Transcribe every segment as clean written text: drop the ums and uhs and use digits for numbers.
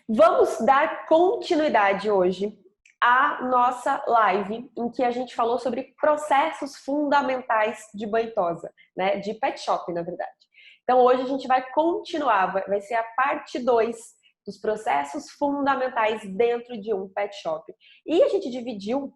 Vamos dar continuidade hoje à nossa live em que a gente falou sobre processos fundamentais de banho-tosa, né? De pet shop, na verdade. Então hoje a gente vai continuar, vai ser a parte 2 dos processos fundamentais dentro de um pet shop. E a gente dividiu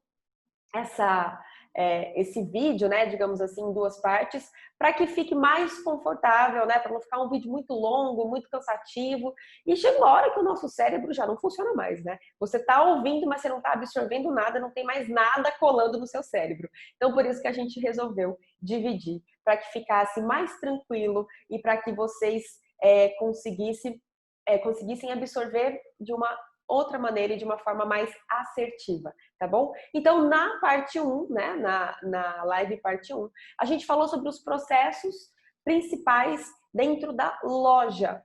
esse vídeo, né, digamos assim, em duas partes, para que fique mais confortável, né, para não ficar um vídeo muito longo, muito cansativo. E chega uma hora que o nosso cérebro já não funciona mais, né? Você está ouvindo, mas você não está absorvendo nada, não tem mais nada colando no seu cérebro. Então, por isso que a gente resolveu dividir, para que ficasse mais tranquilo e para que vocês conseguissem absorver de uma outra maneira e de uma forma mais assertiva, tá bom? Então, na parte 1, né, na live parte 1, a gente falou sobre os processos principais dentro da loja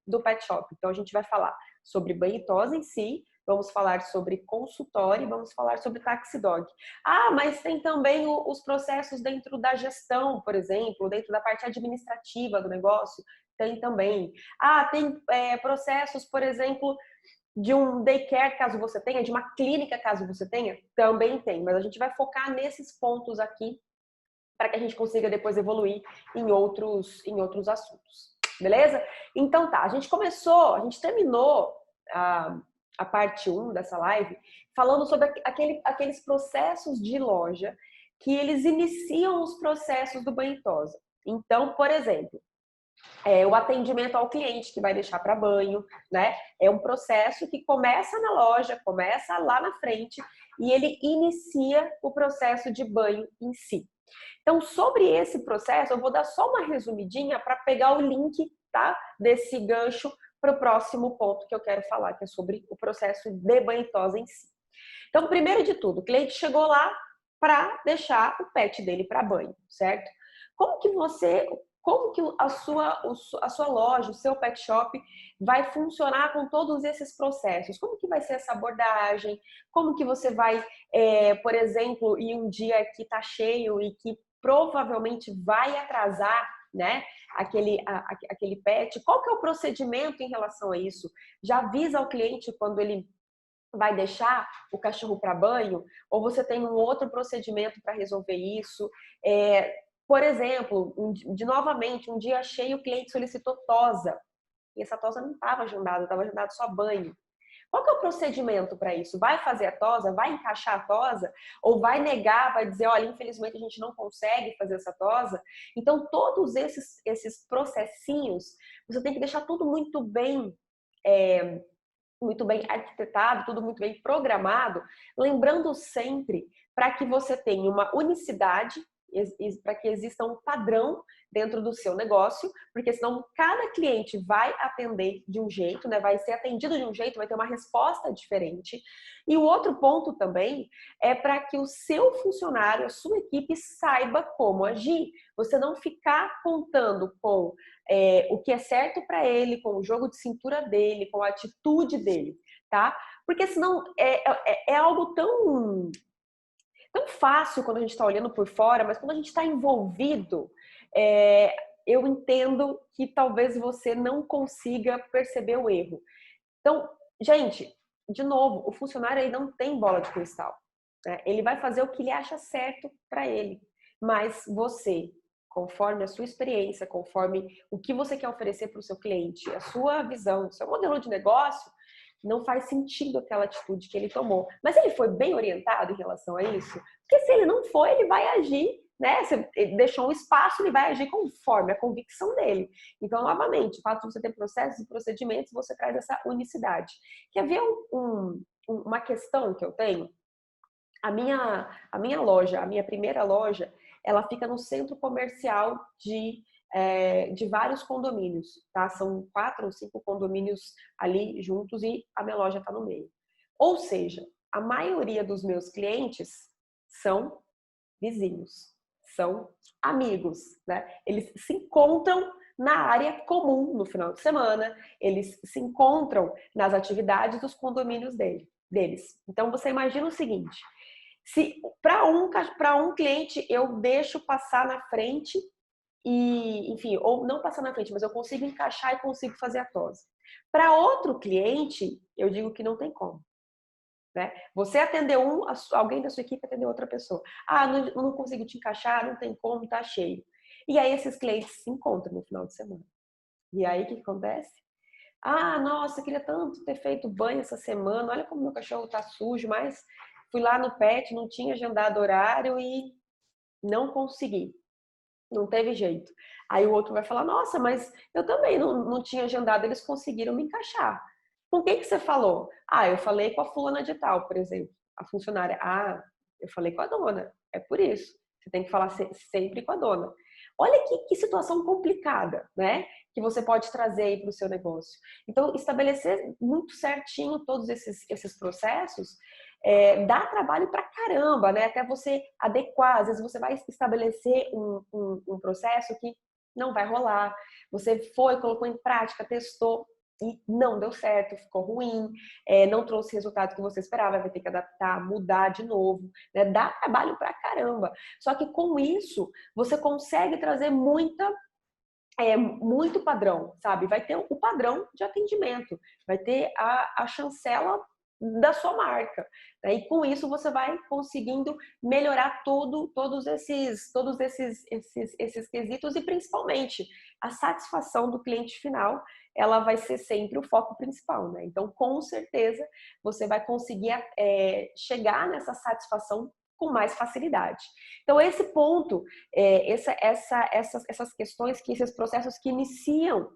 do pet shop. Então, a gente vai falar sobre banho e tosa em si, vamos falar sobre consultório, vamos falar sobre taxi dog. Ah, mas tem também os processos dentro da gestão, por exemplo, dentro da parte administrativa do negócio, tem também. Ah, tem processos, por exemplo, de um daycare, caso você tenha, de uma clínica, caso você tenha, também tem. Mas a gente vai focar nesses pontos aqui para que a gente consiga depois evoluir em outros assuntos. Beleza? Então tá, a gente terminou a parte 1 dessa live falando sobre aqueles processos de loja que eles iniciam os processos do banho e tosa. Então, por exemplo, o atendimento ao cliente que vai deixar para banho, né? É um processo que começa na loja, começa lá na frente e ele inicia o processo de banho em si. Então, sobre esse processo, eu vou dar só uma resumidinha para pegar o link, tá? Desse gancho para o próximo ponto que eu quero falar, que é sobre o processo de banho e tosa em si. Então, primeiro de tudo, o cliente chegou lá para deixar o pet dele para banho, certo? Como que a sua loja, o seu pet shop vai funcionar com todos esses processos? Como que vai ser essa abordagem? Como que você vai, por exemplo, em um dia que está cheio e que provavelmente vai atrasar, né, aquele pet? Qual que é o procedimento em relação a isso? Já avisa ao cliente quando ele vai deixar o cachorro para banho? Ou você tem um outro procedimento para resolver isso? Por exemplo, novamente, um dia cheio, o cliente solicitou tosa. E essa tosa não estava agendada, estava agendado só banho. Qual que é o procedimento para isso? Vai fazer a tosa? Vai encaixar a tosa? Ou vai negar, vai dizer, olha, infelizmente a gente não consegue fazer essa tosa? Então, todos esses processinhos, você tem que deixar tudo muito bem arquitetado, tudo muito bem programado, lembrando sempre para que você tenha uma unicidade, para que exista um padrão dentro do seu negócio, porque senão cada cliente vai atender de um jeito, né? Vai ser atendido de um jeito, vai ter uma resposta diferente. E o outro ponto também é para que o seu funcionário, a sua equipe saiba como agir. Você não ficar contando com o que é certo para ele, com o jogo de cintura dele, com a atitude dele, tá? Porque senão é algo tão fácil quando a gente está olhando por fora, mas quando a gente está envolvido, eu entendo que talvez você não consiga perceber o erro. Então, gente, de novo, o funcionário aí não tem bola de cristal, né? Ele vai fazer o que ele acha certo para ele, mas você, conforme a sua experiência, conforme o que você quer oferecer para o seu cliente, a sua visão, o seu modelo de negócio, não faz sentido aquela atitude que ele tomou. Mas ele foi bem orientado em relação a isso? Porque se ele não foi, ele vai agir, né? Se ele deixou um espaço, ele vai agir conforme a convicção dele. Então, novamente, o fato de você ter processos e procedimentos, você traz essa unicidade. Quer ver uma questão que eu tenho? A minha loja, a minha primeira loja, ela fica no centro comercial de vários condomínios, tá? São 4 ou 5 condomínios ali juntos e a minha loja está no meio. Ou seja, a maioria dos meus clientes são vizinhos, são amigos, né? Eles se encontram na área comum no final de semana, eles se encontram nas atividades dos condomínios deles. Então você imagina o seguinte: se para um cliente eu deixo passar na frente e, enfim, ou não passar na frente, mas eu consigo encaixar e consigo fazer a tosa. Para outro cliente, eu digo que não tem como. Né? Você atendeu alguém da sua equipe atendeu outra pessoa. Ah, não consigo te encaixar, não tem como, tá cheio. E aí esses clientes se encontram no final de semana. E aí o que acontece? Ah, nossa, queria tanto ter feito banho essa semana. Olha como meu cachorro tá sujo, mas fui lá no pet, não tinha agendado horário e não consegui. Não teve jeito. Aí o outro vai falar, nossa, mas eu também não tinha agendado, eles conseguiram me encaixar. Com quem que você falou? Ah, eu falei com a fulana de tal, por exemplo, a funcionária. Ah, eu falei com a dona, é por isso. Você tem que falar sempre com a dona. Olha que situação complicada, né? Que você pode trazer aí para o seu negócio. Então, estabelecer muito certinho todos esses processos dá trabalho pra caramba, né? Até você adequar. Às vezes você vai estabelecer um processo que não vai rolar. Você foi, colocou em prática, testou e não deu certo, ficou ruim, não trouxe o resultado que você esperava, vai ter que adaptar, mudar de novo, né? Dá trabalho pra caramba. Só que com isso, você consegue trazer muito padrão, sabe? Vai ter o padrão de atendimento, vai ter a chancela da sua marca. Né? E com isso você vai conseguindo melhorar todos esses quesitos e principalmente a satisfação do cliente final, ela vai ser sempre o foco principal, né? Então, com certeza, você vai conseguir chegar nessa satisfação com mais facilidade. Então, esse ponto, essas questões, esses processos que iniciam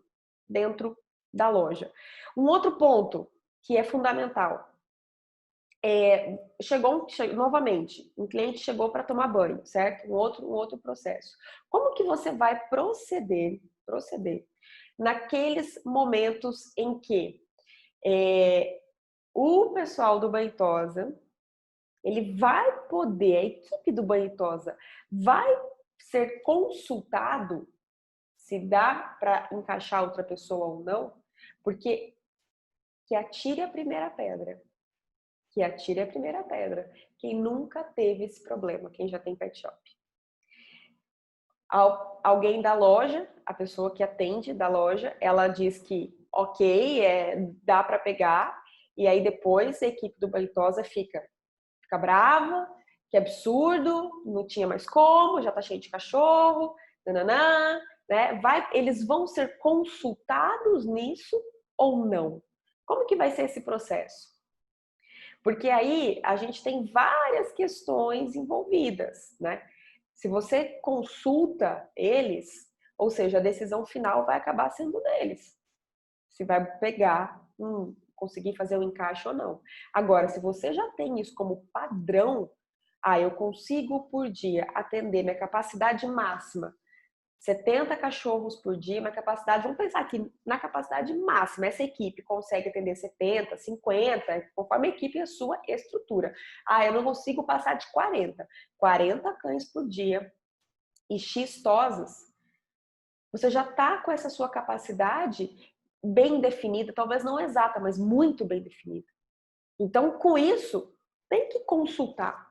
dentro da loja. Um outro ponto que é fundamental. Novamente, um cliente chegou para tomar banho, certo? Um outro processo. Como que você vai proceder naqueles momentos em que o pessoal do Banhosa, ele vai poder, a equipe do Banhosa vai ser consultado se dá para encaixar outra pessoa ou não, porque que atire a primeira pedra. Que atire a primeira pedra. Quem nunca teve esse problema, quem já tem pet shop. Alguém da loja, a pessoa que atende da loja, ela diz que ok, dá para pegar, e aí depois a equipe do Banhosa fica brava, que absurdo, não tinha mais como, já tá cheio de cachorro, nananã, né? Eles vão ser consultados nisso ou não? Como que vai ser esse processo? Porque aí a gente tem várias questões envolvidas, né? Se você consulta eles, ou seja, a decisão final vai acabar sendo deles. Se vai pegar, conseguir fazer o encaixe ou não. Agora, se você já tem isso como padrão, eu consigo por dia atender minha capacidade máxima, 70 cachorros por dia, minha capacidade, vamos pensar aqui na capacidade máxima, essa equipe consegue atender 70, 50, conforme a equipe e a sua estrutura. Eu não consigo passar de 40 cães por dia e X tosas. Você já está com essa sua capacidade bem definida, talvez não exata, mas muito bem definida. Então, com isso, tem que consultar.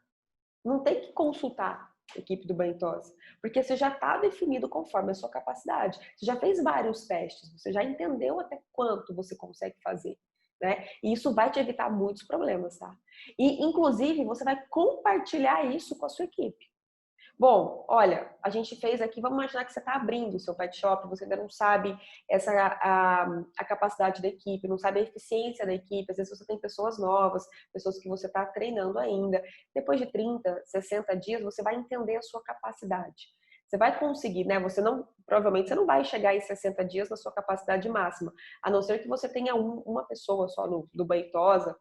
Não tem que consultar a equipe do Banhosa, porque você já está definido conforme a sua capacidade. Você já fez vários testes, você já entendeu até quanto você consegue fazer. Né? E isso vai te evitar muitos problemas, tá? E, inclusive, você vai compartilhar isso com a sua equipe. Bom, olha, a gente fez aqui, vamos imaginar que você está abrindo o seu pet shop, você ainda não sabe a capacidade da equipe, não sabe a eficiência da equipe, às vezes você tem pessoas novas, pessoas que você está treinando ainda. Depois de 30, 60 dias, você vai entender a sua capacidade. Você vai conseguir, né? Provavelmente você não vai chegar em 60 dias na sua capacidade máxima, a não ser que você tenha uma pessoa só do Banhosa,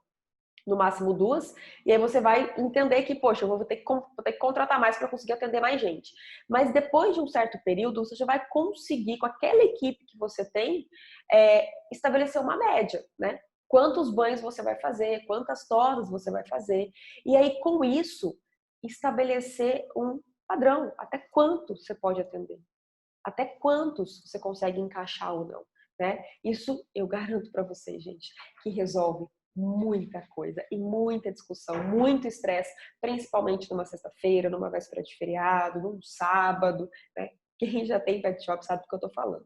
no máximo 2, e aí você vai entender que, poxa, eu vou ter que contratar mais para conseguir atender mais gente. Mas depois de um certo período, você já vai conseguir, com aquela equipe que você tem, estabelecer uma média, né? Quantos banhos você vai fazer, quantas tosas você vai fazer. E aí, com isso, estabelecer um padrão, até quanto você pode atender. Até quantos você consegue encaixar ou não, né? Isso eu garanto para vocês, gente, que resolve muita coisa e muita discussão, muito estresse, principalmente numa sexta-feira, numa véspera de feriado, num sábado, né? Quem já tem pet shop sabe do que eu tô falando.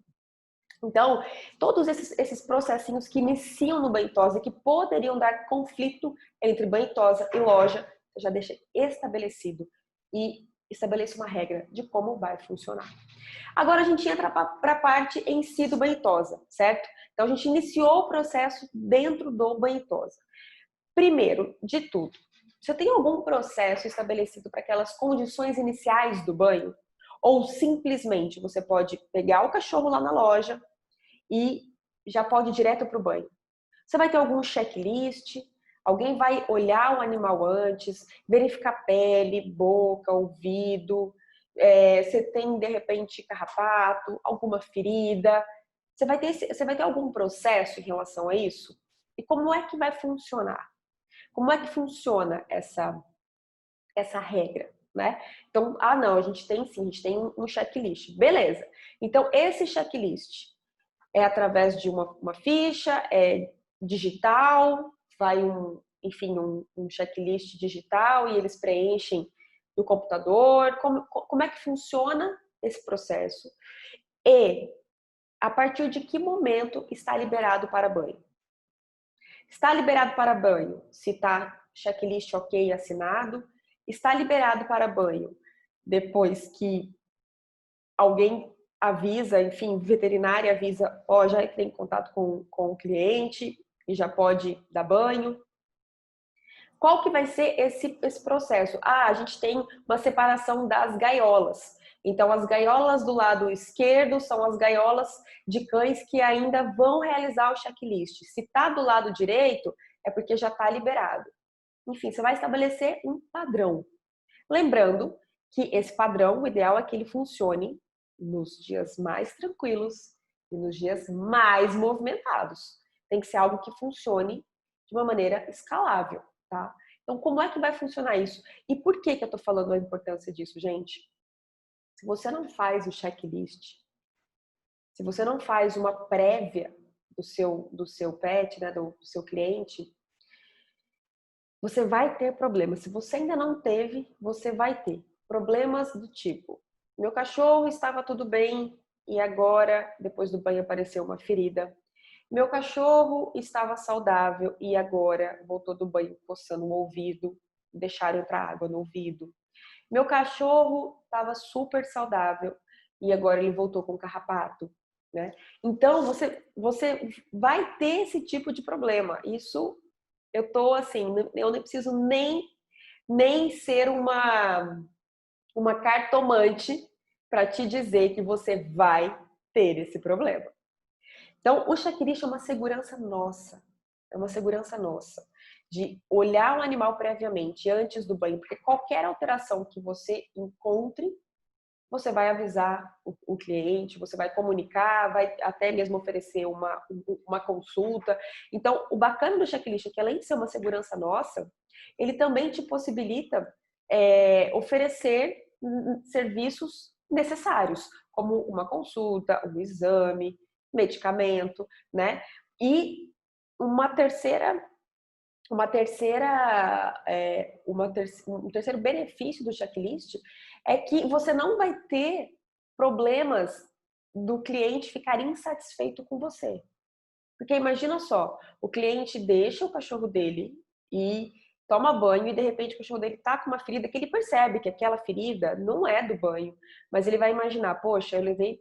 Então, todos esses processinhos que iniciam no banho e tosa e que poderiam dar conflito entre banho e tosa e loja, eu já deixei estabelecido e estabeleço uma regra de como vai funcionar. Agora a gente entra para a parte em si do banho e tosa, certo? Então a gente iniciou o processo dentro do banho e tosa. Primeiro de tudo, você tem algum processo estabelecido para aquelas condições iniciais do banho? Ou simplesmente você pode pegar o cachorro lá na loja e já pode ir direto para o banho? Você vai ter algum checklist? Alguém vai olhar o animal antes, verificar pele, boca, ouvido, você tem de repente carrapato, alguma ferida? Você vai ter algum processo em relação a isso? E como é que vai funcionar? Como é que funciona essa regra, né? Então, não, a gente tem sim, a gente tem um checklist. Beleza. Então, esse checklist é através de uma ficha, é digital, vai enfim, um checklist digital e eles preenchem no computador. Como é que funciona esse processo? E a partir de que momento está liberado para banho? Está liberado para banho se está checklist ok assinado. Está liberado para banho depois que alguém avisa, enfim, veterinária avisa, já entrei em contato com o cliente e já pode dar banho. Qual que vai ser esse processo? A gente tem uma separação das gaiolas. Então, as gaiolas do lado esquerdo são as gaiolas de cães que ainda vão realizar o checklist. Se está do lado direito, é porque já está liberado. Enfim, você vai estabelecer um padrão. Lembrando que esse padrão, o ideal é que ele funcione nos dias mais tranquilos e nos dias mais movimentados. Tem que ser algo que funcione de uma maneira escalável, tá? Então, como é que vai funcionar isso? E por que eu tô falando a importância disso, gente? Se você não faz o checklist, se você não faz uma prévia do seu pet, né, do seu cliente, você vai ter problemas. Se você ainda não teve, você vai ter problemas do tipo: meu cachorro estava tudo bem e agora, depois do banho, apareceu uma ferida. Meu cachorro estava saudável e agora voltou do banho coçando o ouvido, deixaram entrar água no ouvido. Meu cachorro estava super saudável e agora ele voltou com carrapato, né? Então você vai ter esse tipo de problema. Isso eu tô assim, eu nem preciso nem ser uma cartomante para te dizer que você vai ter esse problema. Então, o checklist é uma segurança nossa. É uma segurança nossa de olhar o animal previamente, antes do banho, porque qualquer alteração que você encontre, você vai avisar o cliente, você vai comunicar, vai até mesmo oferecer uma consulta. Então, o bacana do checklist é que, além de ser uma segurança nossa, ele também te possibilita oferecer serviços necessários, como uma consulta, um exame, medicamento, né? E uma terceira um terceiro benefício do checklist é que você não vai ter problemas do cliente ficar insatisfeito com você. Porque imagina só, o cliente deixa o cachorro dele e toma banho e de repente o cachorro dele tá com uma ferida que ele percebe que aquela ferida não é do banho, mas ele vai imaginar: poxa,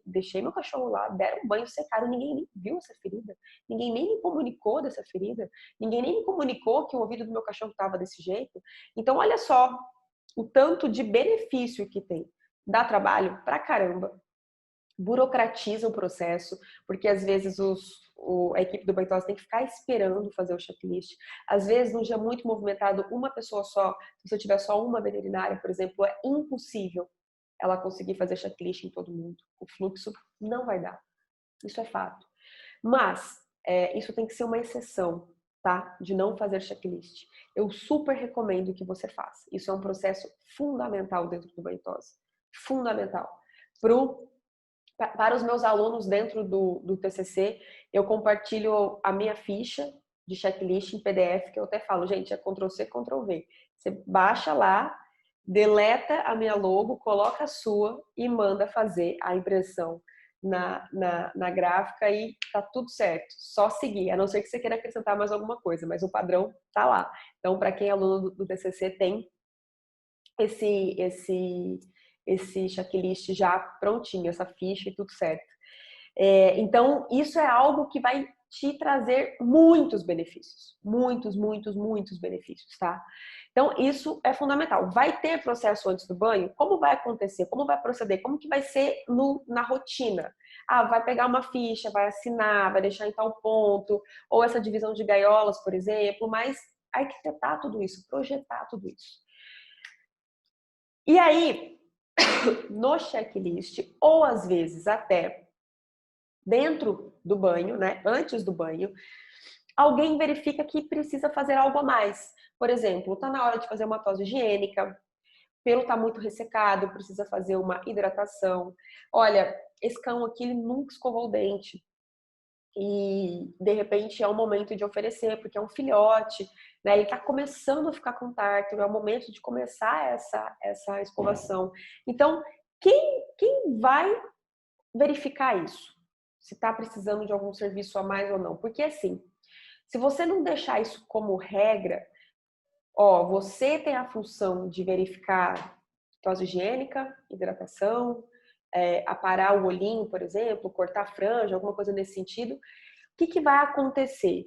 deixei meu cachorro lá, deram um banho, secaram, ninguém nem viu essa ferida, ninguém nem me comunicou dessa ferida, ninguém nem me comunicou que o ouvido do meu cachorro estava desse jeito. Então olha só o tanto de benefício que tem. Dá trabalho pra caramba, burocratiza o processo, porque às vezes a equipe do Baitosa tem que ficar esperando fazer o checklist. Às vezes, num dia muito movimentado, uma pessoa só, se você tiver só uma veterinária, por exemplo, é impossível ela conseguir fazer checklist em todo mundo. O fluxo não vai dar. Isso é fato. Mas, isso tem que ser uma exceção, tá? De não fazer checklist. Eu super recomendo que você faça. Isso é um processo fundamental dentro do Baitosa. Fundamental. Para os meus alunos dentro do TCC, eu compartilho a minha ficha de checklist em PDF, que eu até falo, gente, é Ctrl+C, Ctrl+V. Você baixa lá deleta a minha logo, coloca a sua e manda fazer a impressão na gráfica e tá tudo certo. Só seguir, a não ser que você queira acrescentar mais alguma coisa, mas o padrão tá lá. Então, para quem é aluno do TCC, tem esse checklist já prontinho, essa ficha e tudo certo. Então, isso é algo que vai te trazer muitos benefícios. Muitos, muitos, muitos benefícios, tá? Então, isso é fundamental. Vai ter processo antes do banho? Como vai acontecer? Como vai proceder? Como que vai ser na rotina? Ah, vai pegar uma ficha, vai assinar, vai deixar em tal ponto, ou essa divisão de gaiolas, por exemplo, mas arquitetar tudo isso, projetar tudo isso. E aí, no checklist, ou às vezes até dentro do banho, né, antes do banho, alguém verifica que precisa fazer algo a mais. Por exemplo, está na hora de fazer uma tosse higiênica, o pelo está muito ressecado, precisa fazer uma hidratação. Olha, esse cão aqui ele nunca escovou o dente. E de repente é o momento de oferecer, porque é um filhote, né? Ele está começando a ficar com tártaro, é o momento de começar essa escovação. Então, quem vai verificar isso? Se está precisando de algum serviço a mais ou não? Porque assim, se você não deixar isso como regra, ó, você tem a função de verificar tosse higiênica, hidratação, aparar o olhinho, por exemplo, cortar a franja, alguma coisa nesse sentido. O que vai acontecer?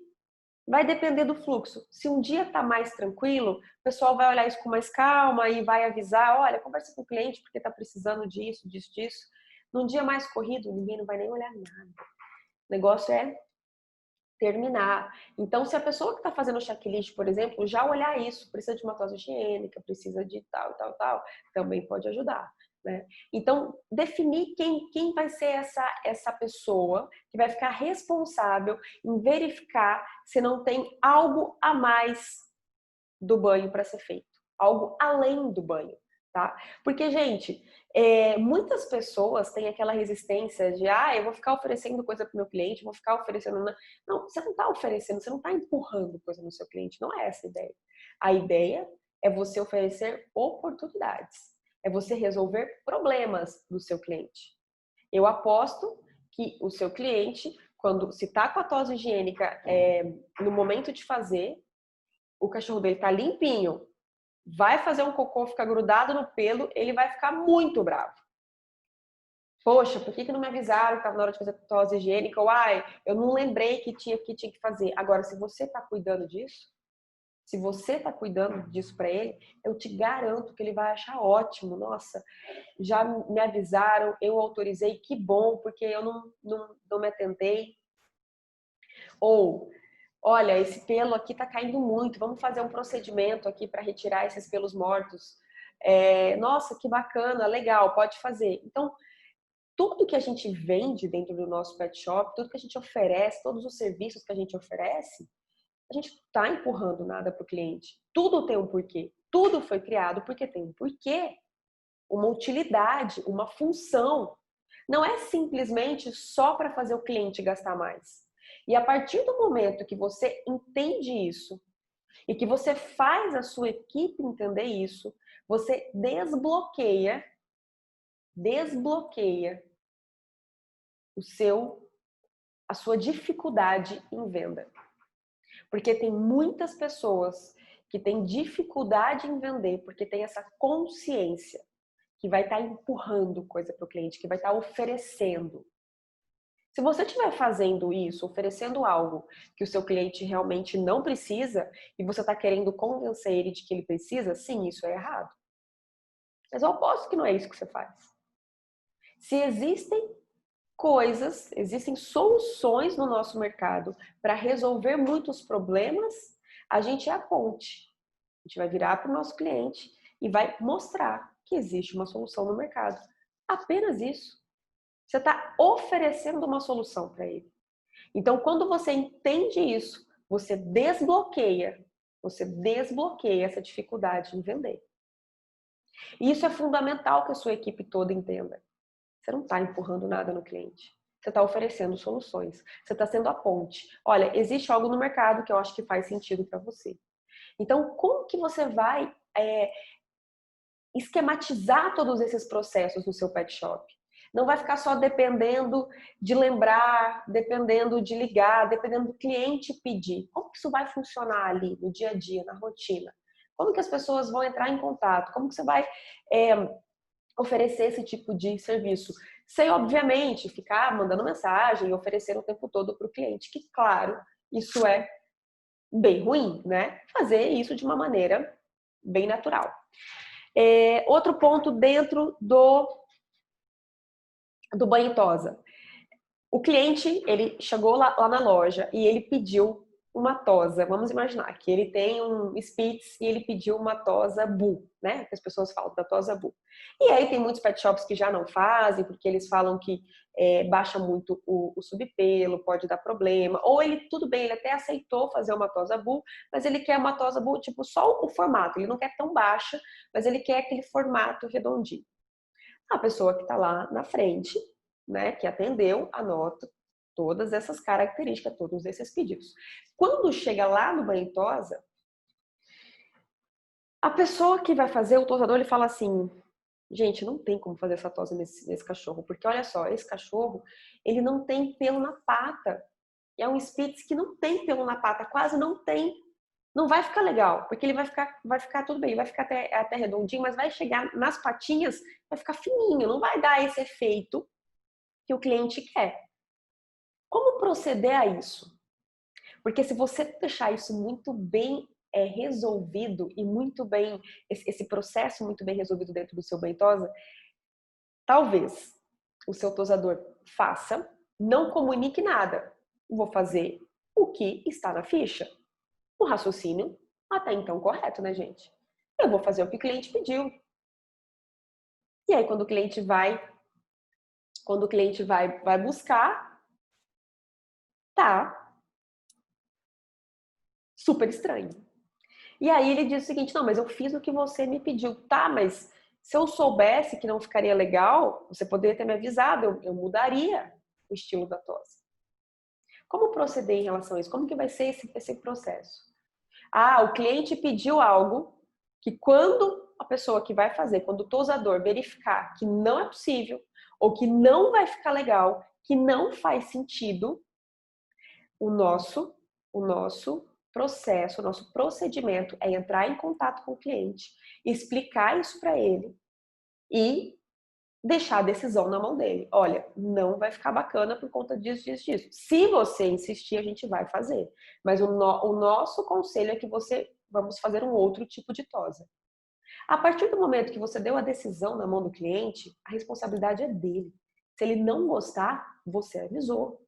Vai depender do fluxo. Se um dia está mais tranquilo, o pessoal vai olhar isso com mais calma e vai avisar, olha, conversa com o cliente porque está precisando disso, disso, disso. Num dia mais corrido, ninguém não vai nem olhar nada. O negócio é terminar. Então, se a pessoa que está fazendo o checklist, por exemplo, já olhar isso, precisa de uma tosse higiênica, precisa de tal, tal, tal, também pode ajudar. Né? Então, definir quem vai ser essa pessoa que vai ficar responsável em verificar se não tem algo a mais do banho para ser feito, algo além do banho, tá? Porque, gente, muitas pessoas têm aquela resistência de, eu vou ficar oferecendo coisa para o meu cliente, vou ficar oferecendo. Não, você não está oferecendo, você não está empurrando coisa no seu cliente, não é essa a ideia. A ideia é você oferecer oportunidades, é você resolver problemas do seu cliente. Eu aposto que o seu cliente, se está com a tosse higiênica no momento de fazer, o cachorro dele tá limpinho, vai fazer um cocô, ficar grudado no pelo, ele vai ficar muito bravo. Poxa, por que não me avisaram que estava na hora de fazer tosse higiênica? Ou, eu não lembrei que tinha que fazer. Agora, se você está cuidando disso, se você está cuidando disso para ele, eu te garanto que ele vai achar ótimo. Nossa, já me avisaram, eu autorizei, que bom, porque eu não me atentei. Ou, olha, esse pelo aqui tá caindo muito, vamos fazer um procedimento aqui para retirar esses pelos mortos. Nossa, que bacana, legal, pode fazer. Então, tudo que a gente vende dentro do nosso pet shop, tudo que a gente oferece, todos os serviços que a gente oferece, a gente não está empurrando nada para o cliente. Tudo tem um porquê. Tudo foi criado porque tem um porquê, uma utilidade, uma função. Não é simplesmente só para fazer o cliente gastar mais. E a partir do momento que você entende isso e que você faz a sua equipe entender isso, você desbloqueia a sua dificuldade em venda. Porque tem muitas pessoas que têm dificuldade em vender porque tem essa consciência que vai estar empurrando coisa para o cliente, que vai estar oferecendo. Se você estiver fazendo isso, oferecendo algo que o seu cliente realmente não precisa e você está querendo convencer ele de que ele precisa, sim, isso é errado. Mas eu aposto que não é isso que você faz. Se existem coisas, existem soluções no nosso mercado para resolver muitos problemas, a gente é a ponte. A gente vai virar para o nosso cliente e vai mostrar que existe uma solução no mercado. Apenas isso. Você está oferecendo uma solução para ele. Então, quando você entende isso, você desbloqueia essa dificuldade em vender. E isso é fundamental que a sua equipe toda entenda. Você não está empurrando nada no cliente. Você está oferecendo soluções. Você está sendo a ponte. Olha, existe algo no mercado que eu acho que faz sentido para você. Então, como que você vai esquematizar todos esses processos no seu pet shop. Não vai ficar só dependendo de lembrar, dependendo de ligar, dependendo do cliente pedir. Como que isso vai funcionar ali no dia a dia, na rotina? Como que as pessoas vão entrar em contato? Como que você vai oferecer esse tipo de serviço? Sem, obviamente, ficar mandando mensagem e oferecer o tempo todo para o cliente, que, claro, isso é bem ruim, né? Fazer isso de uma maneira bem natural. Outro ponto dentro do banho tosa. O cliente, ele chegou lá na loja e ele pediu uma tosa. Vamos imaginar que ele tem um Spitz e ele pediu uma tosa Bull, né? Que as pessoas falam da tosa Bull. E aí tem muitos pet shops que já não fazem, porque eles falam que baixa muito o subpelo, pode dar problema. Ou ele, tudo bem, ele até aceitou fazer uma tosa Bull, mas ele quer uma tosa Bull, tipo, só o formato. Ele não quer tão baixa, mas ele quer aquele formato redondinho. A pessoa que está lá na frente, né, que atendeu, anota todas essas características, todos esses pedidos. Quando chega lá no banho tosa, a pessoa que vai fazer, o tosador, ele fala assim: gente, não tem como fazer essa tosa nesse cachorro, porque olha só, esse cachorro, ele não tem pelo na pata. É um Spitz que não tem pelo na pata, quase não tem. Não vai ficar legal, porque ele vai ficar tudo bem, vai ficar até redondinho, mas vai chegar nas patinhas, vai ficar fininho, não vai dar esse efeito que o cliente quer. Como proceder a isso? Porque se você deixar isso muito bem resolvido e muito bem, esse processo muito bem resolvido dentro do seu banho tosa, talvez o seu tosador faça, não comunique nada. Vou fazer o que está na ficha. O raciocínio até então correto, né, gente? Eu vou fazer o que o cliente pediu. E aí, quando o cliente vai buscar, tá super estranho. E aí ele diz o seguinte: não, mas eu fiz o que você me pediu. Tá, mas se eu soubesse que não ficaria legal, você poderia ter me avisado, eu mudaria o estilo da tosse. Como proceder em relação a isso? Como que vai ser esse processo? Ah, o cliente pediu algo que quando a pessoa que vai fazer, quando o tosador verificar que não é possível, ou que não vai ficar legal, que não faz sentido, o nosso processo, o nosso procedimento é entrar em contato com o cliente, explicar isso para ele e deixar a decisão na mão dele. Olha, não vai ficar bacana por conta disso, disso, disso. Se você insistir, a gente vai fazer. Mas o nosso conselho é que vamos fazer um outro tipo de tosa. A partir do momento que você deu a decisão na mão do cliente, a responsabilidade é dele. Se ele não gostar, você avisou.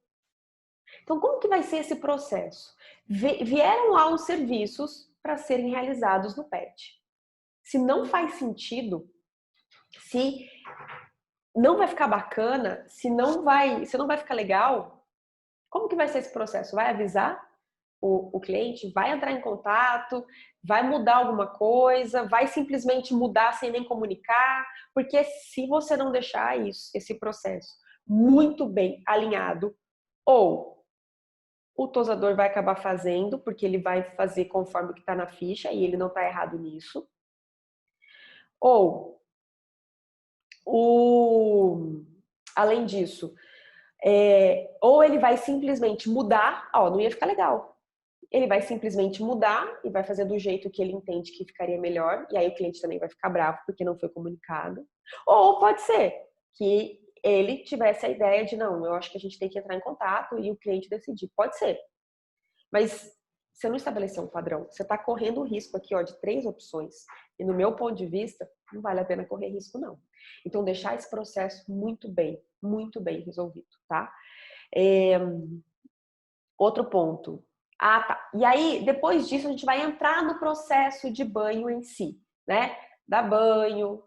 Então, como que vai ser esse processo? Vieram lá os serviços para serem realizados no PET. Se não faz sentido, se não vai ficar bacana, se não vai ficar legal, como que vai ser esse processo? Vai avisar o cliente? Vai entrar em contato? Vai mudar alguma coisa? Vai simplesmente mudar sem nem comunicar? Porque se você não deixar esse processo muito bem alinhado, ou o tosador vai acabar fazendo, porque ele vai fazer conforme o que está na ficha e ele não está errado nisso, ou além disso, ou ele vai simplesmente mudar, não ia ficar legal. Ele vai simplesmente mudar e vai fazer do jeito que ele entende que ficaria melhor, e aí o cliente também vai ficar bravo porque não foi comunicado. Ou pode ser que ele tivesse a ideia de, não, eu acho que a gente tem que entrar em contato e o cliente decidir. Pode ser. Mas você não estabeleceu um padrão. Você está correndo o risco aqui, de 3 opções. E no meu ponto de vista, não vale a pena correr risco, não. Então, deixar esse processo muito bem resolvido, tá? Outro ponto. Ah, tá. E aí, depois disso, a gente vai entrar no processo de banho em si, né? Dar banho,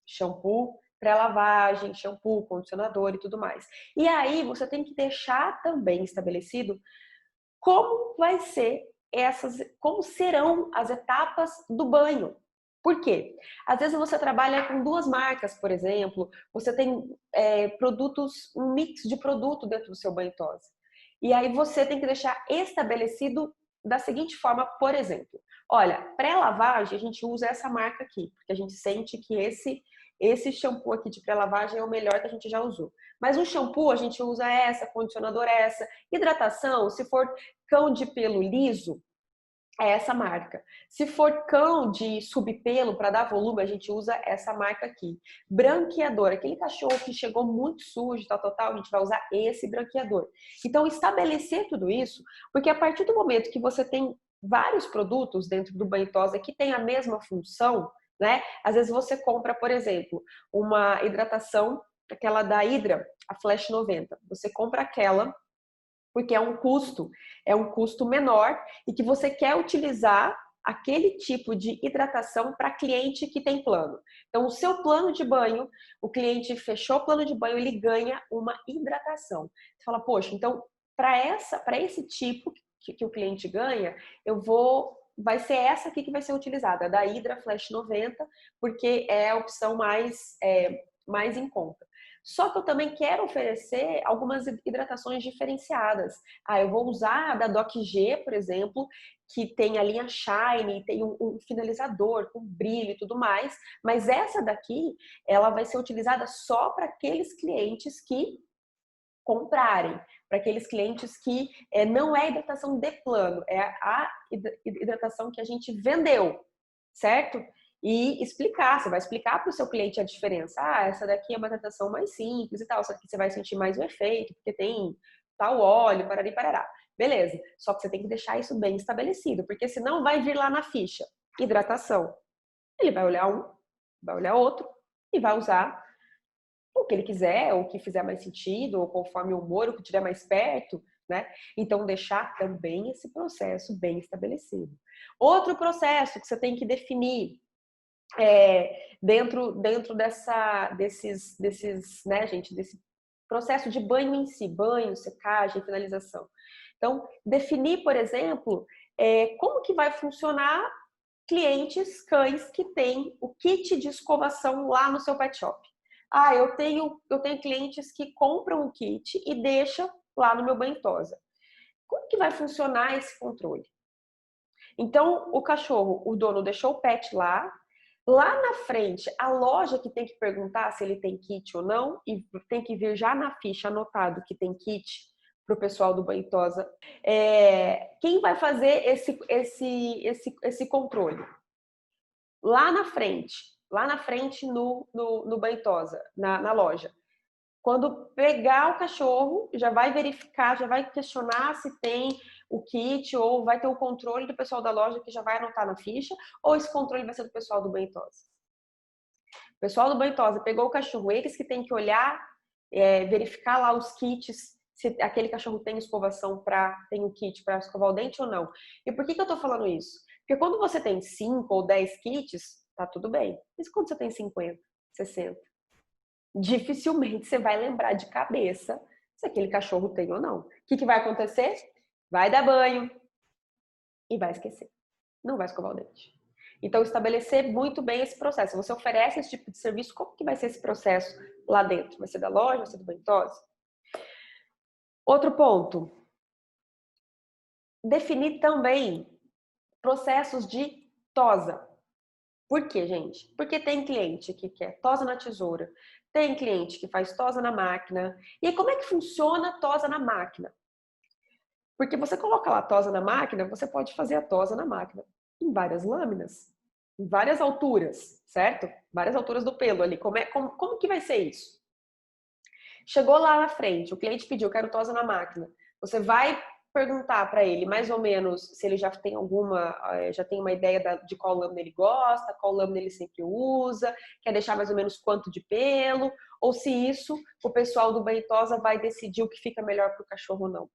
shampoo, pré-lavagem, shampoo, condicionador e tudo mais. E aí, você tem que deixar também estabelecido como como serão as etapas do banho. Por quê? Às vezes você trabalha com 2 marcas, por exemplo, você tem um mix de produto dentro do seu banho tosa. E aí você tem que deixar estabelecido da seguinte forma, por exemplo. Olha, pré-lavagem a gente usa essa marca aqui, porque a gente sente que esse shampoo aqui de pré-lavagem é o melhor que a gente já usou. Mas o shampoo a gente usa essa, condicionador essa. Hidratação, se for cão de pelo liso, é essa marca. Se for cão de subpelo, para dar volume, a gente usa essa marca aqui. Branqueador, aquele cachorro que chegou muito sujo, tal, a gente vai usar esse branqueador. Então, estabelecer tudo isso, porque a partir do momento que você tem vários produtos dentro do banho tosa que tem a mesma função, né? Às vezes você compra, por exemplo, uma hidratação, aquela da Hydra, a Flash 90. Você compra aquela porque é um custo menor e que você quer utilizar aquele tipo de hidratação para cliente que tem plano. Então, o seu plano de banho, o cliente fechou o plano de banho, ele ganha uma hidratação. Você fala, poxa, então, para esse tipo que o cliente ganha, vai ser essa aqui que vai ser utilizada, a da Hydra Flash 90, porque é a opção mais em conta. Só que eu também quero oferecer algumas hidratações diferenciadas. Eu vou usar a da Doc G, por exemplo, que tem a linha Shine, tem um finalizador com brilho e tudo mais, mas essa daqui, ela vai ser utilizada só para aqueles clientes que comprarem, para aqueles clientes que não é hidratação de plano, é a hidratação que a gente vendeu, certo? E explicar, você vai explicar para o seu cliente a diferença. Essa daqui é uma hidratação mais simples e tal, só que você vai sentir mais o efeito, porque tem tal óleo, parari, parará. Beleza, só que você tem que deixar isso bem estabelecido, porque senão vai vir lá na ficha, hidratação. Ele vai olhar um, vai olhar outro e vai usar o que ele quiser, ou o que fizer mais sentido, ou conforme o humor, o que estiver mais perto, né? Então, deixar também esse processo bem estabelecido. Outro processo que você tem que definir dentro desses, né, gente, desse processo de banho em si, banho, secagem, finalização. Então, definir, por exemplo, como que vai funcionar clientes cães que têm o kit de escovação lá no seu pet shop. Eu tenho clientes que compram o kit e deixam lá no meu banho tosa. Como que vai funcionar esse controle? Então, o cachorro, o dono deixou o pet lá na frente, a loja que tem que perguntar se ele tem kit ou não, e tem que vir já na ficha anotado que tem kit para o pessoal do banho tosa. Quem vai fazer esse controle? Lá na frente no banho tosa, na loja. Quando pegar o cachorro, já vai verificar, já vai questionar se tem o kit, ou vai ter o controle do pessoal da loja que já vai anotar na ficha, ou esse controle vai ser do pessoal do banho tosa. O pessoal do banho tosa pegou o cachorro, eles que tem que olhar, verificar lá os kits, se aquele cachorro tem escovação tem o kit para escovar o dente ou não. E por que eu tô falando isso? Porque quando você tem 5 ou 10 kits, tá tudo bem. Mas quando você tem 50, 60? Dificilmente você vai lembrar de cabeça se aquele cachorro tem ou não. O que vai acontecer? Vai dar banho e vai esquecer. Não vai escovar o dente. Então, estabelecer muito bem esse processo. Você oferece esse tipo de serviço, como que vai ser esse processo lá dentro? Vai ser da loja? Vai ser do banho tosa? Outro ponto. Definir também processos de tosa. Por quê, gente? Porque tem cliente que quer tosa na tesoura, tem cliente que faz tosa na máquina. E aí, como é que funciona a tosa na máquina? Porque você coloca lá a tosa na máquina, você pode fazer a tosa na máquina em várias lâminas, em várias alturas, certo? Várias alturas do pelo ali. Como que vai ser isso? Chegou lá na frente, o cliente pediu, quero tosa na máquina. Você vai perguntar para ele mais ou menos se ele já tem já tem uma ideia de qual lâmina ele gosta, qual lâmina ele sempre usa, quer deixar mais ou menos quanto de pelo, ou se isso o pessoal do banho tosa vai decidir o que fica melhor para o cachorro ou não.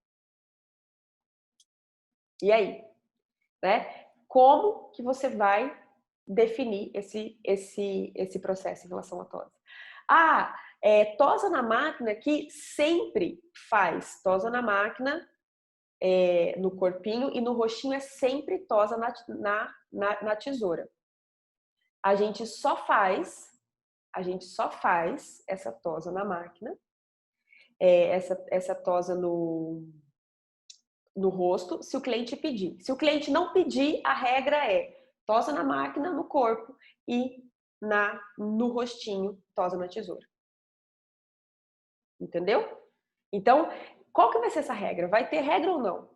E aí, né? Como que você vai definir esse processo em relação à tosa? Tosa na máquina que sempre faz tosa na máquina, no corpinho, e no roxinho é sempre tosa na tesoura. A gente só faz essa tosa na máquina, essa tosa no rosto, se o cliente pedir. Se o cliente não pedir, a regra é tosa na máquina, no corpo e no rostinho, tosa na tesoura. Entendeu? Então, qual que vai ser essa regra? Vai ter regra ou não?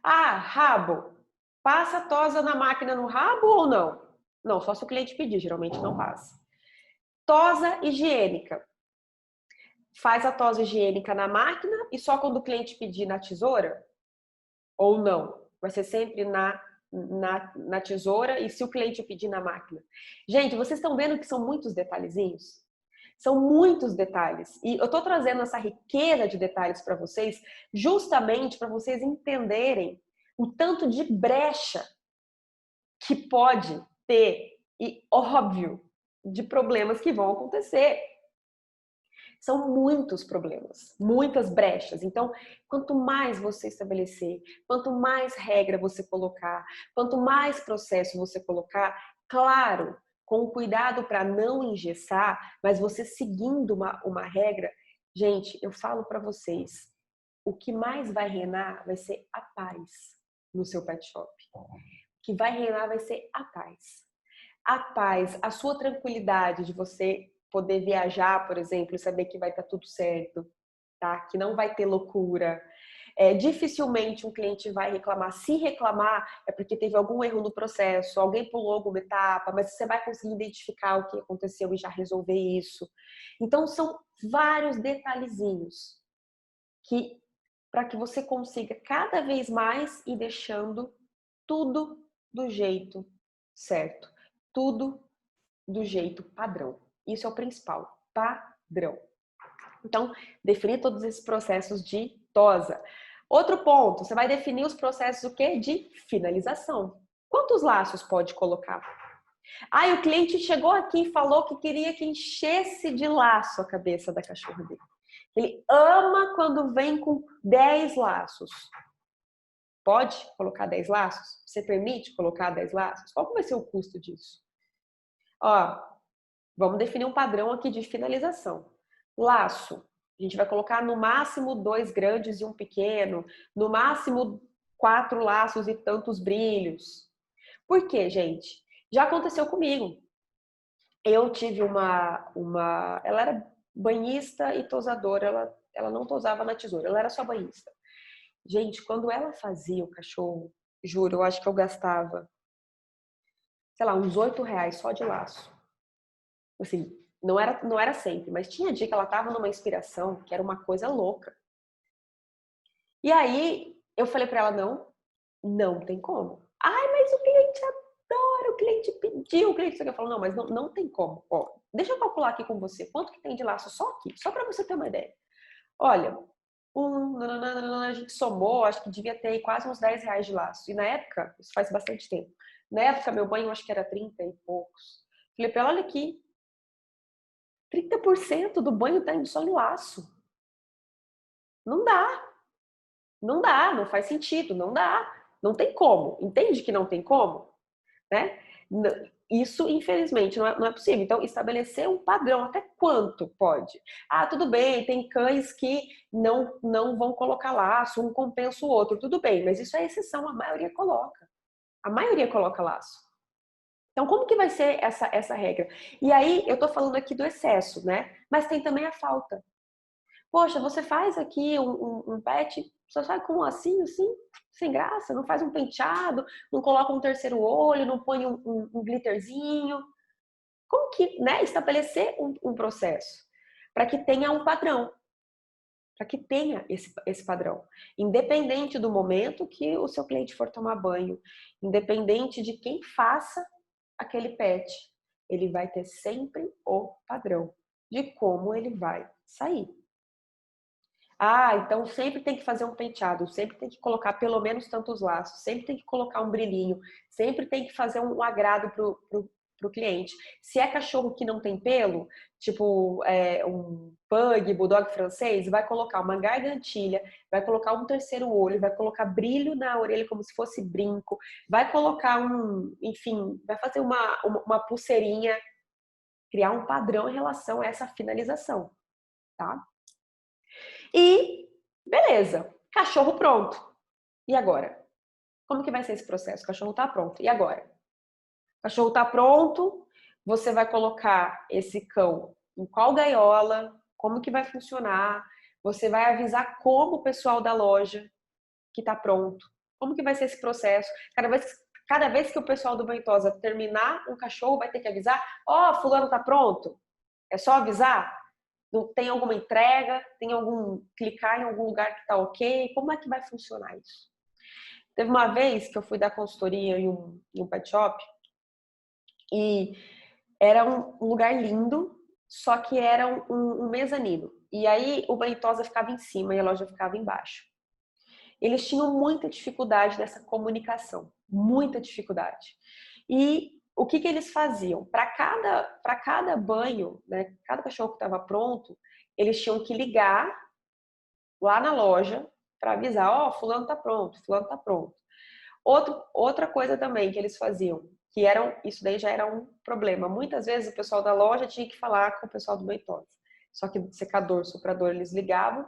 Ah, rabo. Passa a tosa na máquina no rabo ou não? Não, só se o cliente pedir, geralmente não passa. Tosa higiênica. Faz a tosa higiênica na máquina e só quando o cliente pedir na tesoura? Ou não? Vai ser sempre na tesoura e se o cliente pedir na máquina. Gente, vocês estão vendo que são muitos detalhezinhos? São muitos detalhes. E eu estou trazendo essa riqueza de detalhes para vocês, justamente para vocês entenderem o tanto de brecha que pode ter e, óbvio, de problemas que vão acontecer. São muitos problemas, muitas brechas. Então, quanto mais você estabelecer, quanto mais regra você colocar, quanto mais processo você colocar, claro, com cuidado para não engessar, mas você seguindo uma regra, gente, eu falo para vocês, o que mais vai reinar vai ser a paz no seu pet shop. O que vai reinar vai ser a paz. A paz, a sua tranquilidade de você poder viajar, por exemplo, e saber que vai estar tudo certo, tá? Que não vai ter loucura. Dificilmente um cliente vai reclamar. Se reclamar, é porque teve algum erro no processo, alguém pulou alguma etapa, mas você vai conseguir identificar o que aconteceu e já resolver isso. Então, são vários detalhezinhos que, para que você consiga cada vez mais ir deixando tudo do jeito certo. Tudo do jeito padrão. Isso é o principal, padrão. Então, definir todos esses processos de tosa. Outro ponto, você vai definir os processos o quê? De finalização. Quantos laços pode colocar? Ah, o cliente chegou aqui e falou que queria que enchesse de laço a cabeça da cachorra dele. Ele ama quando vem com 10 laços. Pode colocar 10 laços? Você permite colocar 10 laços? Qual vai ser o custo disso? Ó, vamos definir um padrão aqui de finalização. Laço. A gente vai colocar no máximo 2 grandes e um pequeno. No máximo 4 laços e tantos brilhos. Por quê, gente? Já aconteceu comigo. Eu tive ela era banhista e tosadora. Ela não tosava na tesoura, ela era só banhista. Gente, quando ela fazia o cachorro, juro, eu acho que eu gastava, sei lá, uns R$8 só de laço. Assim, não era sempre, mas tinha dia que ela tava numa inspiração que era uma coisa louca. E aí eu falei pra ela, não tem como. Ai, mas o cliente adora, o cliente pediu, o cliente falou, não, mas não tem como. Ó, deixa eu calcular aqui com você, quanto que tem de laço só aqui, só pra você ter uma ideia. Olha, a gente somou, acho que devia ter quase uns R$10 de laço. E na época, isso faz bastante tempo, na época meu banho acho que era 30 e poucos. Falei pra ela, olha aqui, 30% do banho tá indo só no laço. Não dá. Não dá, não faz sentido, não dá. Não tem como. Entende que não tem como? Né? Isso, infelizmente, não é possível. Então, estabelecer um padrão, até quanto pode? Ah, tudo bem, tem cães que não vão colocar laço, um compensa o outro, tudo bem, mas isso é exceção, a maioria coloca. A maioria coloca laço. Então, como que vai ser essa regra? E aí, eu tô falando aqui do excesso, né? Mas tem também a falta. Poxa, você faz aqui um pet, só sai com um lacinho assim, sem graça, não faz um penteado, não coloca um terceiro olho, não põe um glitterzinho. Como que, né, estabelecer um processo para que tenha um padrão, para que tenha esse padrão, independente do momento que o seu cliente for tomar banho, independente de quem faça aquele pet, ele vai ter sempre o padrão de como ele vai sair. Ah, então sempre tem que fazer um penteado, sempre tem que colocar pelo menos tantos laços, sempre tem que colocar um brilhinho, sempre tem que fazer um agrado pro cliente. Se é cachorro que não tem pelo, tipo um pug, bulldog francês, vai colocar uma gargantilha, vai colocar um terceiro olho, vai colocar brilho na orelha como se fosse brinco, vai colocar enfim, vai fazer uma pulseirinha, criar um padrão em relação a essa finalização, tá? E beleza, cachorro pronto. E agora? Como que vai ser esse processo? O cachorro está pronto. E agora? O cachorro está pronto, você vai colocar esse cão em qual gaiola, como que vai funcionar, você vai avisar como o pessoal da loja que está pronto, como que vai ser esse processo. Cada vez que o pessoal do Ventosa terminar um cachorro, vai ter que avisar, fulano está pronto. É só avisar? Não tem alguma entrega? Tem clicar em algum lugar que está ok? Como é que vai funcionar isso? Teve uma vez que eu fui dar consultoria em um pet shop e era um lugar lindo, só que era um mezanino. E aí o Ventosa ficava em cima e a loja ficava embaixo. Eles tinham muita dificuldade nessa comunicação, muita dificuldade. E o que eles faziam? Para cada banho, né, cada cachorro que estava pronto, eles tinham que ligar lá na loja para avisar, fulano está pronto, fulano está pronto. Outra coisa também que eles faziam, isso daí já era um problema. Muitas vezes o pessoal da loja tinha que falar com o pessoal do Ventosa. Só que secador, soprador, eles ligavam,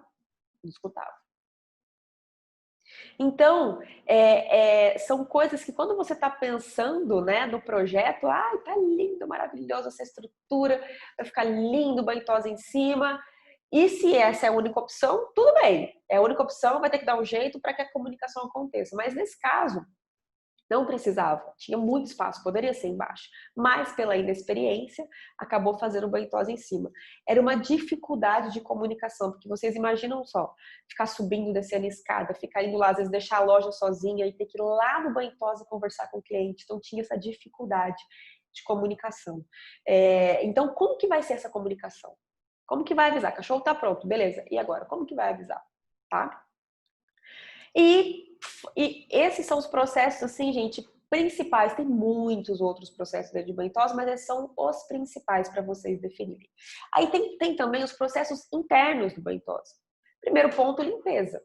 não escutavam. Então, são coisas que quando você está pensando, né, no projeto, tá lindo, maravilhoso essa estrutura, vai ficar lindo, Ventosa em cima. E se essa é a única opção, tudo bem. É a única opção, vai ter que dar um jeito para que a comunicação aconteça. Mas nesse caso, não precisava, tinha muito espaço, poderia ser embaixo, mas pela inexperiência, acabou fazendo Ventosa em cima. Era uma dificuldade de comunicação, porque vocês imaginam só, ficar subindo, descendo a escada, ficar indo lá, às vezes deixar a loja sozinha e ter que ir lá no Ventosa conversar com o cliente, então tinha essa dificuldade de comunicação. Então, como que vai ser essa comunicação? Como que vai avisar? Cachorro tá pronto, beleza, e agora? Como que vai avisar? Tá? E esses são os processos, assim, gente, principais. Tem muitos outros processos de Ventosa, mas esses são os principais para vocês definirem. Aí tem também os processos internos do Ventosa. Primeiro ponto, limpeza.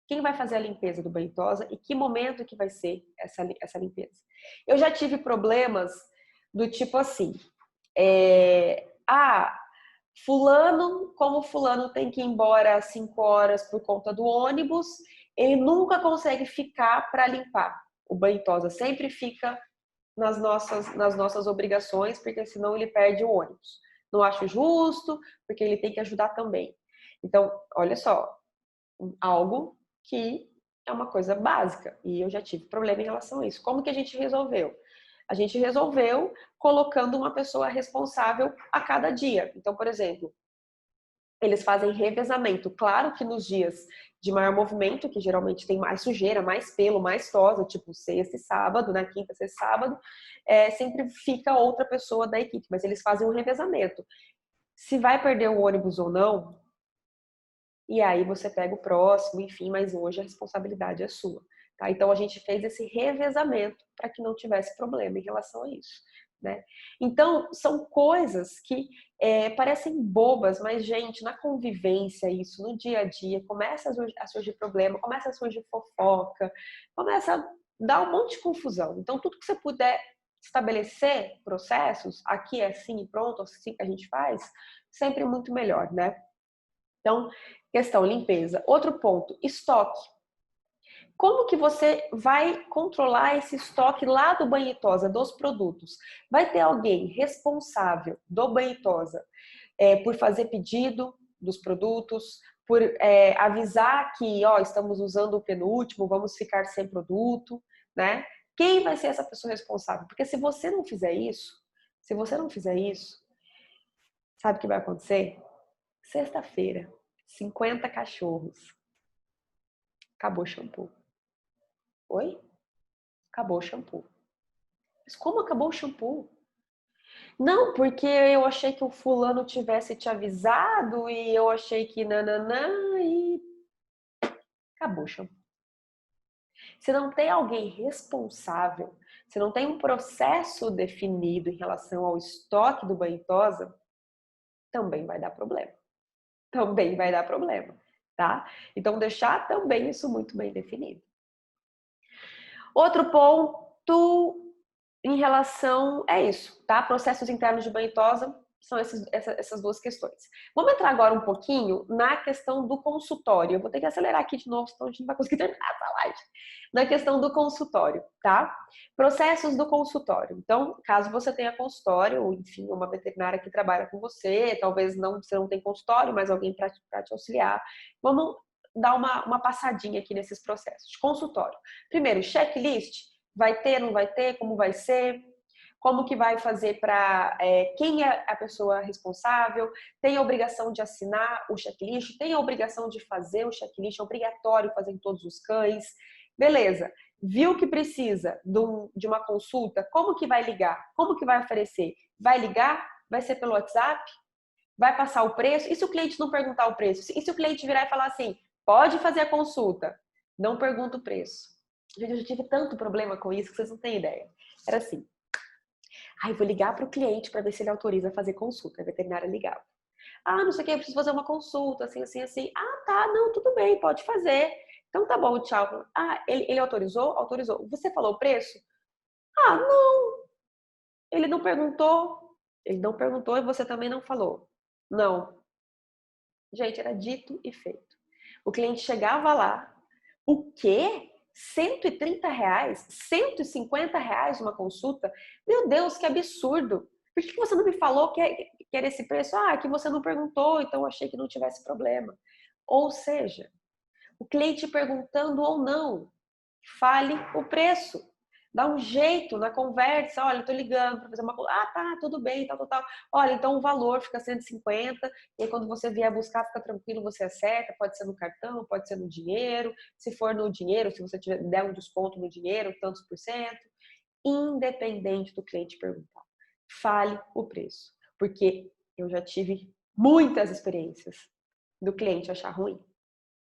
Quem vai fazer a limpeza do Ventosa e que momento que vai ser essa limpeza? Eu já tive problemas do tipo assim, fulano tem que ir embora às 5 horas por conta do ônibus, ele nunca consegue ficar para limpar. O Ventosa sempre fica nas nossas obrigações, porque senão ele perde o ônibus. Não acho justo, porque ele tem que ajudar também. Então, olha só, algo que é uma coisa básica, e eu já tive problema em relação a isso. Como que a gente resolveu? A gente resolveu colocando uma pessoa responsável a cada dia. Então, por exemplo, eles fazem revezamento. Claro que nos dias de maior movimento, que geralmente tem mais sujeira, mais pelo, mais tosa, tipo sexta e sábado, né? Quinta, sexta e sábado, sempre fica outra pessoa da equipe, mas eles fazem um revezamento. Se vai perder o ônibus ou não, e aí você pega o próximo, enfim, mas hoje a responsabilidade é sua. Tá? Então a gente fez esse revezamento para que não tivesse problema em relação a isso. Né? Então, são coisas que parecem bobas, mas, gente, na convivência, isso, no dia a dia, começa a surgir problema, começa a surgir fofoca, começa a dar um monte de confusão. Então, tudo que você puder estabelecer processos, aqui é assim e pronto, assim que a gente faz, sempre muito melhor, né? Então, questão limpeza. Outro ponto, estoque. Como que você vai controlar esse estoque lá do Banhitosa, dos produtos? Vai ter alguém responsável do Banhitosa por fazer pedido dos produtos, por avisar que estamos usando o penúltimo, vamos ficar sem produto, né? Quem vai ser essa pessoa responsável? Porque se você não fizer isso, sabe o que vai acontecer? Sexta-feira, 50 cachorros. Acabou o shampoo. Oi? Acabou o shampoo. Mas como acabou o shampoo? Não, porque eu achei que o fulano tivesse te avisado e eu achei que nananã e acabou o shampoo. Se não tem alguém responsável, se não tem um processo definido em relação ao estoque do Banhitosa, também vai dar problema. Também vai dar problema, tá? Então deixar também isso muito bem definido. Outro ponto em relação isso, tá? Processos internos de Banhitosa, são essas duas questões. Vamos entrar agora um pouquinho na questão do consultório. Eu vou ter que acelerar aqui de novo, senão a gente não vai conseguir terminar essa live. Na questão do consultório, tá? Processos do consultório. Então, caso você tenha consultório, ou enfim, uma veterinária que trabalha com você, talvez você não tem consultório, mas alguém para te auxiliar. Vamos dar uma passadinha aqui nesses processos. Consultório. Primeiro, checklist. Vai ter, não vai ter? Como vai ser? Como que vai fazer para quem é a pessoa responsável, tem a obrigação de assinar o checklist, tem a obrigação de fazer o checklist, é obrigatório fazer em todos os cães. Beleza, viu que precisa de uma consulta, como que vai ligar? Como que vai oferecer? Vai ligar? Vai ser pelo WhatsApp? Vai passar o preço? E se o cliente não perguntar o preço? E se o cliente virar e falar assim, pode fazer a consulta, não pergunta o preço? Gente, eu já tive tanto problema com isso que vocês não têm ideia. Era assim, vou ligar para o cliente para ver se ele autoriza a fazer consulta. A veterinária ligava. Não sei o que, eu preciso fazer uma consulta, assim, assim, assim. Tá, não, tudo bem, pode fazer. Então tá bom, tchau. Ele autorizou? Autorizou. Você falou o preço? Não. Ele não perguntou. Ele não perguntou e você também não falou. Não. Gente, era dito e feito. O cliente chegava lá. O quê? R$ 130? R$ 150 uma consulta? Meu Deus, que absurdo! Por que você não me falou que era esse preço? Que você não perguntou, então eu achei que não tivesse problema. Ou seja, o cliente perguntando ou não, fale o preço. Dá um jeito na conversa. Olha, eu tô ligando para fazer uma coisa. Tá, tudo bem, tal, tal, tal. Olha, então o valor fica 150. E aí quando você vier buscar, fica tranquilo, você acerta. Pode ser no cartão, pode ser no dinheiro. Se for no dinheiro, se você der um desconto no dinheiro, tantos por cento. Independente do cliente perguntar. Fale o preço. Porque eu já tive muitas experiências do cliente achar ruim.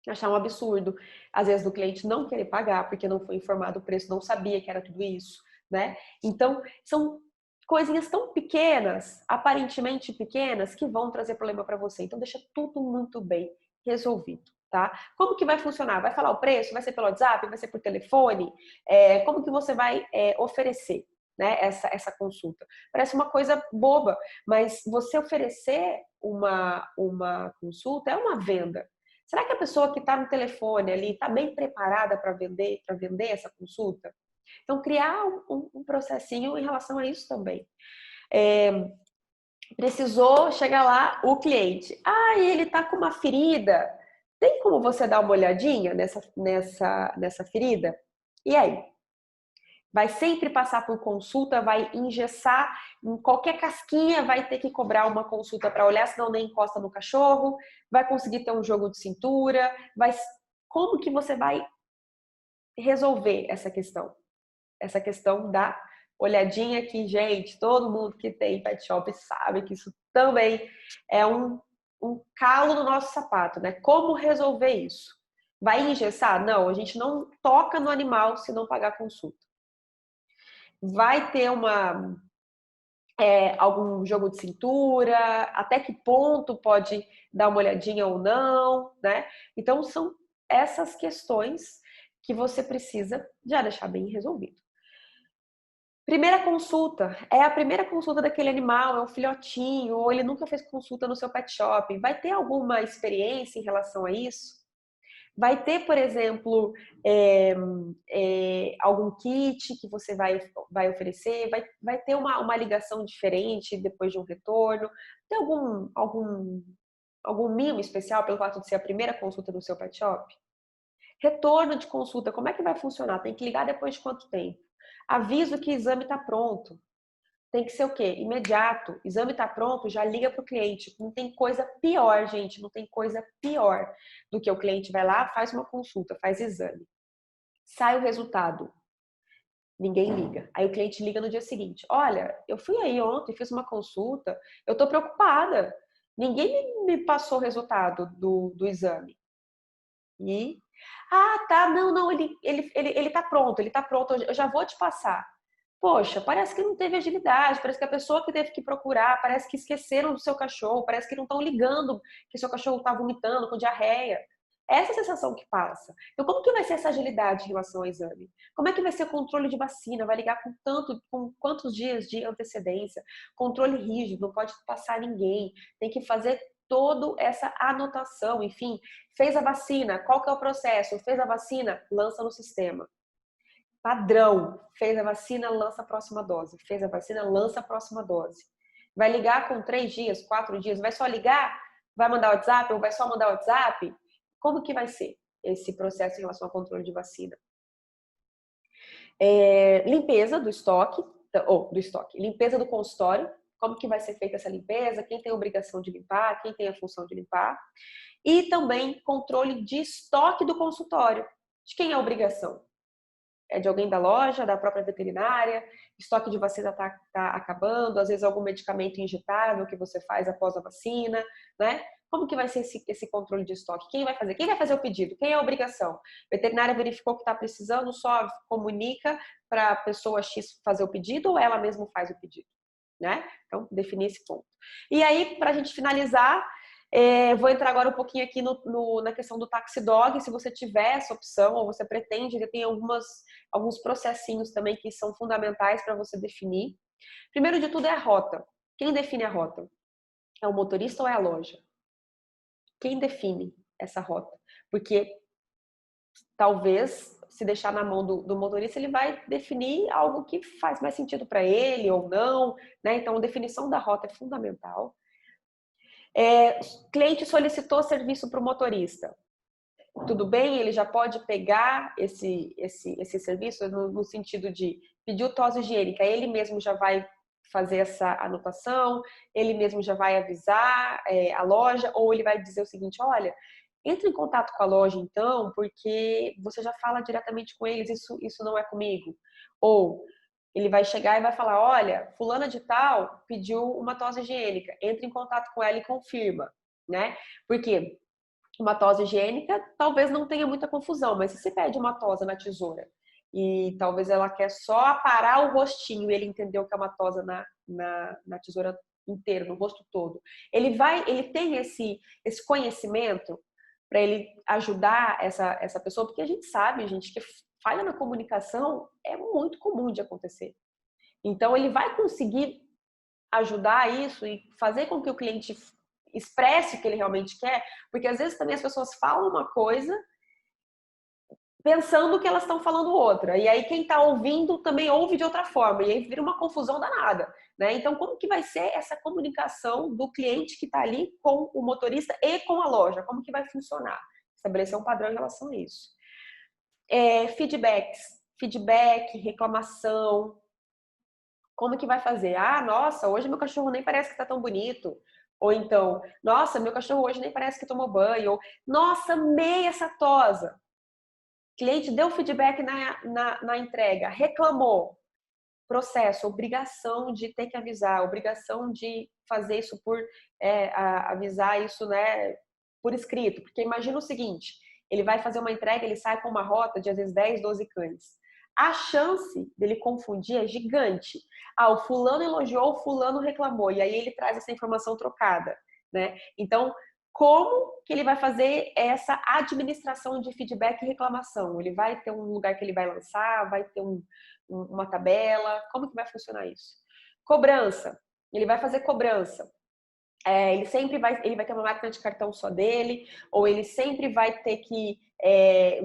Achar um absurdo, às vezes do cliente não querer pagar porque não foi informado o preço, não sabia que era tudo isso, né? Então, são coisinhas tão pequenas, aparentemente pequenas, que vão trazer problema para você. Então, deixa tudo muito bem resolvido, tá? Como que vai funcionar? Vai falar o preço? Vai ser pelo WhatsApp? Vai ser por telefone? Como que você vai oferecer, né, essa consulta? Parece uma coisa boba, mas você oferecer uma consulta é uma venda. Será que a pessoa que está no telefone ali está bem preparada para vender essa consulta? Então, criar um processinho em relação a isso também. Precisou chegar lá o cliente. Ele está com uma ferida. Tem como você dar uma olhadinha nessa ferida? E aí? Vai sempre passar por consulta, vai engessar, em qualquer casquinha vai ter que cobrar uma consulta para olhar, senão nem encosta no cachorro, vai conseguir ter um jogo de cintura, como que você vai resolver essa questão? Essa questão da olhadinha que, gente, todo mundo que tem pet shop sabe que isso também é um calo no nosso sapato, né? Como resolver isso? Vai engessar? Não, a gente não toca no animal se não pagar consulta. Vai ter algum jogo de cintura, até que ponto pode dar uma olhadinha ou não, né? Então, são essas questões que você precisa já deixar bem resolvido. Primeira consulta, é a primeira consulta daquele animal, é um filhotinho, ou ele nunca fez consulta no seu pet shop. Vai ter alguma experiência em relação a isso? Vai ter, por exemplo, algum kit que você vai oferecer? Vai ter uma ligação diferente depois de um retorno? Tem algum mimo especial pelo fato de ser a primeira consulta do seu pet shop? Retorno de consulta, como é que vai funcionar? Tem que ligar depois de quanto tempo? Aviso que o exame está pronto. Tem que ser o quê? Imediato. Exame está pronto, já liga para o cliente. Não tem coisa pior, gente. Não tem coisa pior do que o cliente vai lá, faz uma consulta, faz exame. Sai o resultado. Ninguém liga. Aí o cliente liga no dia seguinte. Olha, eu fui aí ontem, fiz uma consulta, eu estou preocupada. Ninguém me passou o resultado do exame. E... tá, não, ele tá pronto, eu já vou te passar. Poxa, parece que não teve agilidade, parece que a pessoa que teve que procurar, parece que esqueceram do seu cachorro, parece que não estão ligando que seu cachorro está vomitando com diarreia. Essa é a sensação que passa. Então, como que vai ser essa agilidade em relação ao exame? Como é que vai ser o controle de vacina? Vai ligar com quantos dias de antecedência? Controle rígido, não pode passar ninguém. Tem que fazer toda essa anotação. Enfim, fez a vacina, qual que é o processo? Fez a vacina, lança no sistema. Padrão, fez a vacina, lança a próxima dose. Fez a vacina, lança a próxima dose. Vai ligar com 3 dias, 4 dias? Vai só ligar? Vai mandar WhatsApp ou vai só mandar WhatsApp? Como que vai ser esse processo em relação ao controle de vacina? Limpeza do estoque, limpeza do consultório, como que vai ser feita essa limpeza, quem tem a obrigação de limpar, quem tem a função de limpar. E também controle de estoque do consultório. De quem é a obrigação? É de alguém da loja, da própria veterinária, estoque de vacina tá acabando, às vezes algum medicamento injetável que você faz após a vacina, né? Como que vai ser esse controle de estoque? Quem vai fazer? Quem vai fazer o pedido? Quem é a obrigação? A veterinária verificou que está precisando, só comunica para a pessoa X fazer o pedido ou ela mesma faz o pedido, né? Então, definir esse ponto. E aí, para a gente finalizar, vou entrar agora um pouquinho aqui na questão do Taxi Dog. Se você tiver essa opção ou você pretende, tem alguns processinhos também que são fundamentais para você definir. Primeiro de tudo é a rota. Quem define a rota? É o motorista ou é a loja? Quem define essa rota? Porque talvez, se deixar na mão do motorista, ele vai definir algo que faz mais sentido para ele ou não, né? Então, a definição da rota é fundamental. Cliente solicitou serviço para o motorista. Tudo bem, ele já pode pegar esse serviço no sentido de pedir tosse higiênica. Ele mesmo já vai fazer essa anotação, ele mesmo já vai avisar a loja, ou ele vai dizer o seguinte: olha, entre em contato com a loja então, porque você já fala diretamente com eles, isso não é comigo. Ou ele vai chegar e vai falar: olha, fulana de tal pediu uma tosse higiênica, entre em contato com ela e confirma, né? Porque uma tosse higiênica talvez não tenha muita confusão, mas se você pede uma tosa na tesoura e talvez ela quer só aparar o rostinho e ele entendeu que é uma tosa na tesoura inteira, no rosto todo, ele tem esse conhecimento para ele ajudar essa pessoa, porque a gente sabe, gente, que falha na comunicação é muito comum de acontecer. Então, ele vai conseguir ajudar isso e fazer com que o cliente expresse o que ele realmente quer, porque às vezes também as pessoas falam uma coisa pensando que elas estão falando outra, e aí quem está ouvindo também ouve de outra forma, e aí vira uma confusão danada, né? Então, como que vai ser essa comunicação do cliente que está ali com o motorista e com a loja? Como que vai funcionar? Estabelecer um padrão em relação a isso. Feedback, reclamação. Como que vai fazer? Ah, nossa, hoje meu cachorro nem parece que tá tão bonito. Ou então, nossa, meu cachorro hoje nem parece que tomou banho. Ou, nossa, amei essa tosa. Cliente deu feedback na entrega, reclamou. Processo, obrigação de ter que avisar, obrigação de fazer isso avisar isso, né, por escrito. Porque imagina o seguinte, ele vai fazer uma entrega, ele sai com uma rota de às vezes 10, 12 cães. A chance dele confundir é gigante. Ah, o fulano elogiou, o fulano reclamou. E aí ele traz essa informação trocada, né? Então, como que ele vai fazer essa administração de feedback e reclamação? Ele vai ter um lugar que ele vai lançar, vai ter uma tabela? Como que vai funcionar isso? Cobrança. Ele vai fazer cobrança. Ele vai ter uma máquina de cartão só dele, ou ele sempre vai ter que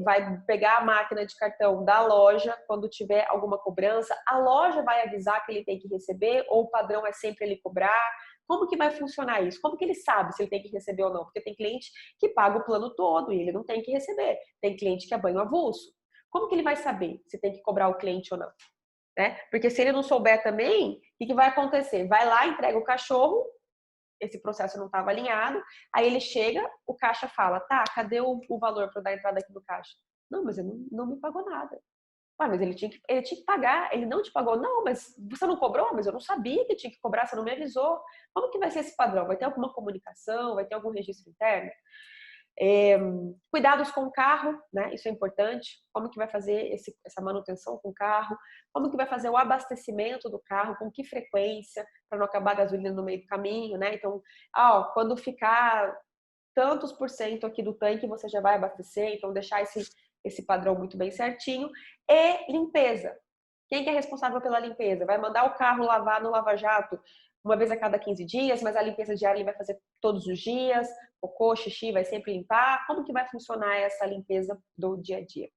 vai pegar a máquina de cartão da loja quando tiver alguma cobrança. A loja vai avisar que ele tem que receber, ou o padrão é sempre ele cobrar. Como que vai funcionar isso? Como que ele sabe se ele tem que receber ou não? Porque tem cliente que paga o plano todo e ele não tem que receber. Tem cliente que é banho avulso. Como que ele vai saber se tem que cobrar o cliente ou não? Né? Porque se ele não souber também, o que vai acontecer? Vai lá, entrega o cachorro, esse processo não estava alinhado, aí ele chega, o caixa fala: tá, cadê o valor para eu dar entrada aqui no caixa? Não, mas ele não me pagou nada. Ah, mas ele tinha que pagar, ele não te pagou. Não, mas você não cobrou? Mas eu não sabia que tinha que cobrar, você não me avisou. Como que vai ser esse padrão? Vai ter alguma comunicação? Vai ter algum registro interno? Cuidados com o carro, né? Isso é importante. Como que vai fazer essa manutenção com o carro? Como que vai fazer o abastecimento do carro? Com que frequência? Para não acabar a gasolina no meio do caminho, né? Então, quando ficar tantos por cento aqui do tanque você já vai abastecer, então deixar esse padrão muito bem certinho. E limpeza. Quem que é responsável pela limpeza? Vai mandar o carro lavar no lava-jato uma vez a cada 15 dias, mas a limpeza diária ele vai fazer todos os dias, cocô, xixi vai sempre limpar. Como que vai funcionar essa limpeza do dia a dia?